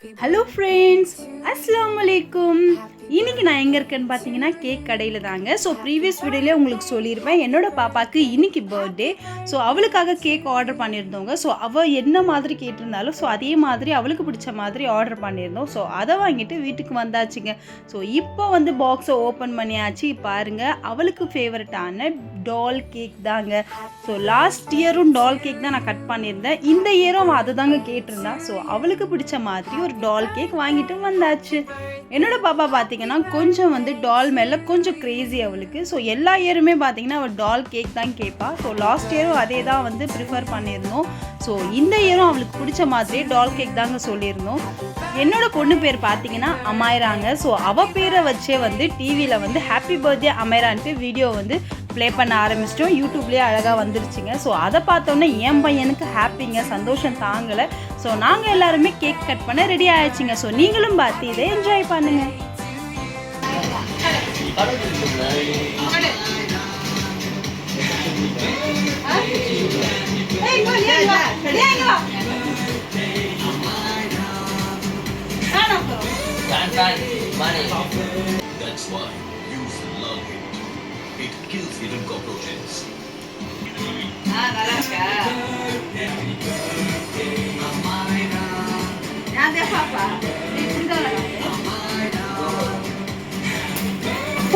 Hello friends, அஸ்ஸலாமு அலைக்கும். இன்னைக்கு நான் எங்கே இருக்கேன்னு பார்த்தீங்கன்னா கேக் கடையில் தாங்க. ஸோ ப்ரீவியஸ் வீடியோலேயே உங்களுக்கு சொல்லியிருப்பேன், என்னோடய பாப்பாவுக்கு இன்னைக்கு பர்த்டே. ஸோ அவளுக்காக கேக் ஆர்டர் பண்ணியிருந்தோங்க. ஸோ அவள் என்ன மாதிரி கேட்டிருந்தாலும் ஸோ அதே மாதிரி அவளுக்கு பிடிச்ச மாதிரி ஆர்டர் பண்ணியிருந்தோம். ஸோ அதை வாங்கிட்டு வீட்டுக்கு வந்தாச்சுங்க. ஸோ இப்போ வந்து பாக்ஸை ஓப்பன் பண்ணியாச்சு. பாருங்கள், அவளுக்கு ஃபேவரட்டான டால் கேக் தாங்க. ஸோ லாஸ்ட் இயரும் டால் கேக் தான் நான் கட் பண்ணியிருந்தேன். இந்த இயரும் அவள் அதை தாங்க கேட்டிருந்தான். ஸோ அவளுக்கு பிடிச்ச மாதிரி ஒரு டால் கேக் வாங்கிட்டு வந்தாச்சு. என்னோட பாப்பா பார்த்தீங்கன்னா கொஞ்சம் வந்து டால் மேலே கொஞ்சம் க்ரேஸி அவளுக்கு. ஸோ எல்லா இயருமே பார்த்தீங்கன்னா அவள் டால் கேக் தான் கேட்பா. ஸோ லாஸ்ட் இயரும் அதே தான் வந்து ப்ரிஃபர் பண்ணியிருந்தோம். ஸோ இந்த இயரும் அவளுக்கு பிடிச்ச மாதிரியே டால் கேக் தாங்க சொல்லியிருந்தோம். என்னோட பொண்ணு பேர் பார்த்தீங்கன்னா அமைராங்க. ஸோ அவள் பேரை வச்சே வந்து டிவியில் வந்து ஹாப்பி பர்த்டே அமைரான்ட்டு வீடியோ வந்து ப்ளே பண்ண ஆரம்பிச்சிட்டோம். யூடியூப்லேயே அழகாக வந்துருச்சுங்க. ஸோ அதை பார்த்தோன்னே என் பையனுக்கு ஹாப்பிங்க, சந்தோஷம் தாங்கலை. ஸோ நாங்கள் எல்லாருமே கேக் கட் பண்ண ரெடி ஆயிடுச்சுங்க. ஸோ நீங்களும் பார்த்து இதை என்ஜாய் பண்ணுங்க. That's why use love it. It kills hidden cockroaches.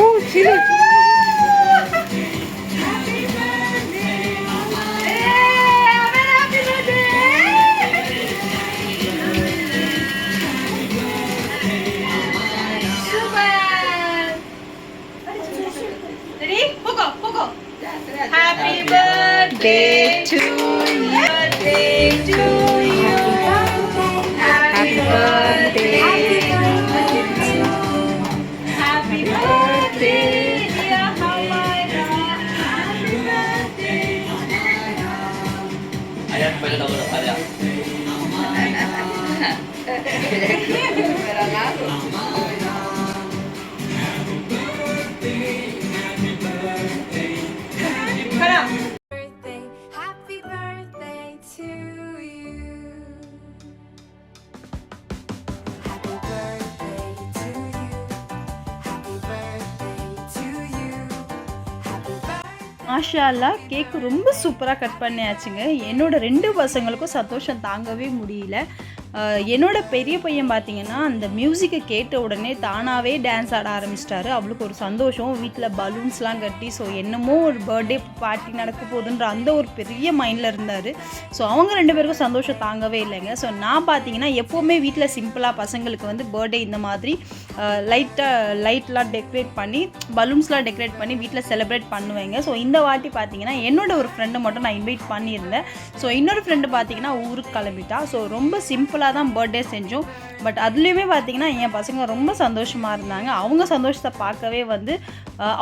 Oh, chill. Happy birthday to you. Birthday to you. Happy birthday. Happy birthday, dear Humaira. Happy birthday. Ayan, pwede na ulit. Ayan. Happy birthday to you. Happy birthday to you. Happy birthday to you. Happy birthday. Masha Allah, cake ரொம்ப சூப்பராக cut பண்ணியாச்சுங்க. என்னோட 2 பசங்களுக்கும் சந்தோஷம் தாங்கவே முடியல. என்னோட பெரிய பையன் பார்த்தீங்கன்னா அந்த மியூசிக்கை கேட்ட உடனே தானாகவே டான்ஸ் ஆட ஆரம்பிச்சிட்டாரு. அவளுக்கு ஒரு சந்தோஷம், வீட்டில் பலூன்ஸ்லாம் கட்டி ஸோ என்னமோ ஒரு பர்த்டே பார்ட்டி நடக்க போகுதுன்ற அந்த ஒரு பெரிய மைண்டில் இருந்தார். ஸோ அவங்க 2 பேருக்கும் சந்தோஷம் தாங்கவே இல்லைங்க. ஸோ நான் பார்த்தீங்கன்னா எப்போவுமே வீட்டில் சிம்பிளாக பசங்களுக்கு வந்து பர்த்டே இந்த மாதிரி லைட்லாம் டெக்கரேட் பண்ணி பலூன்ஸ்லாம் டெக்கரேட் பண்ணி வீட்டில் செலிப்ரேட் பண்ணுவேங்க. ஸோ இந்த வாட்டி பார்த்தீங்கன்னா என்னோட ஒரு ஃப்ரெண்டை மட்டும் நான் இன்வைட் பண்ணியிருந்தேன். ஸோ இன்னொரு ஃப்ரெண்டு பார்த்தீங்கன்னா ஊருக்கு கிளம்பிட்டா. ஸோ ரொம்ப சிம்பிளாக தான் பர்த்டே செஞ்சோம். பட் அதுலேயுமே பார்த்தீங்கன்னா என் பசங்க ரொம்ப சந்தோஷமாக இருந்தாங்க. அவங்க சந்தோஷத்தை பார்க்கவே வந்து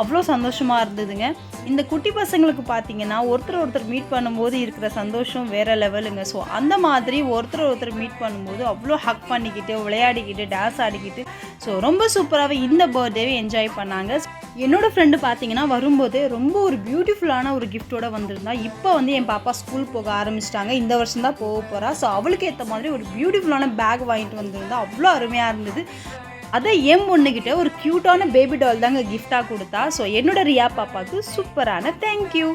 அவ்வளோ சந்தோஷமாக இருந்ததுங்க. இந்த குட்டி பசங்களுக்கு பார்த்தீங்கன்னா ஒருத்தர் மீட் பண்ணும்போது இருக்கிற சந்தோஷம் வேறு லெவலுங்க. ஸோ அந்த மாதிரி ஒருத்தர் மீட் பண்ணும்போது அவ்வளோ ஹக் பண்ணிக்கிட்டு விளையாடிக்கிட்டு டான்ஸ் ஆடிக்கிட்டு ஸோ ரொம்ப சூப்பராகவே இந்த பர்த்டேவை என்ஜாய் பண்ணாங்க. என்னோடய ஃப்ரெண்டு பார்த்தீங்கன்னா வரும்போது ரொம்ப ஒரு பியூட்டிஃபுல்லான ஒரு கிஃப்டோடு வந்திருந்தா. இப்போ வந்து என் பாப்பா ஸ்கூல் போக ஆரம்பிச்சிட்டாங்க. இந்த வருஷம் தான் போக போகிறா. ஸோ அவளுக்கு ஏற்ற மாதிரி ஒரு பியூட்டிஃபுல்லான பேக் வாங்கிட்டு வந்திருந்தா. அவ்வளோ அருமையாக இருந்தது. அதை என் பொண்ணுக்கிட்ட ஒரு க்யூட்டான பேபி டால் தாங்க கிஃப்டாக கொடுத்தா. ஸோ என்னோடய ரியா பாப்பாவுக்கு சூப்பரான தேங்க்யூ.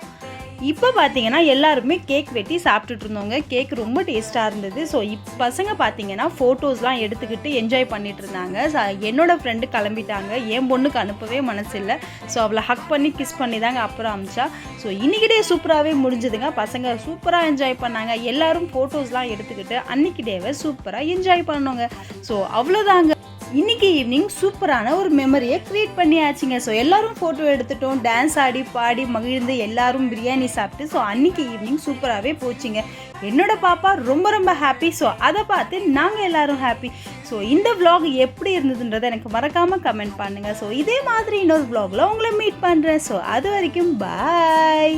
இப்போ பார்த்தீங்கன்னா எல்லாருமே கேக் வெட்டி சாப்பிட்டுட்டு இருந்தோங்க. கேக் ரொம்ப டேஸ்ட்டாக இருந்தது. ஸோ பசங்க பார்த்தீங்கன்னா ஃபோட்டோஸ்லாம் எடுத்துக்கிட்டு என்ஜாய் பண்ணிட்டு இருந்தாங்க. என்னோடய ஃப்ரெண்டு கிளம்பிட்டாங்க. என் பொண்ணுக்கு அனுப்பவே மனசு இல்லை. ஸோ அவளை ஹக் பண்ணி கிஸ் பண்ணி தாங்க அப்புறம் அமிச்சா. ஸோ இன்றைக்கி டே சூப்பராகவே முடிஞ்சுதுங்க. பசங்க சூப்பராக என்ஜாய் பண்ணாங்க. எல்லோரும் ஃபோட்டோஸ்லாம் எடுத்துக்கிட்டு அன்றைக்கி டேவை சூப்பராக என்ஜாய் பண்ணோங்க. ஸோ அவ்வளோதாங்க. இன்றைக்கி ஈவினிங் சூப்பரான ஒரு மெமரியை க்ரியேட் பண்ணியாச்சுங்க. ஸோ எல்லோரும் ஃபோட்டோ எடுத்துட்டோம், டான்ஸ் ஆடி பாடி மகிழ்ந்து எல்லாரும் பிரியாணி சாப்பிட்டு ஸோ அன்றைக்கி ஈவினிங் சூப்பராகவே போச்சுங்க. என்னோட பாப்பா ரொம்ப ஹாப்பி. ஸோ அதை பார்த்து நாங்கள் எல்லோரும் ஹாப்பி. ஸோ இந்த vlog எப்படி இருந்ததுன்றதை எனக்கு மறக்காமல் கமெண்ட் பண்ணுங்கள். ஸோ இதே மாதிரி இன்னொரு vlogல உங்களை மீட் பண்ணுறேன். ஸோ அது வரைக்கும் பாய்.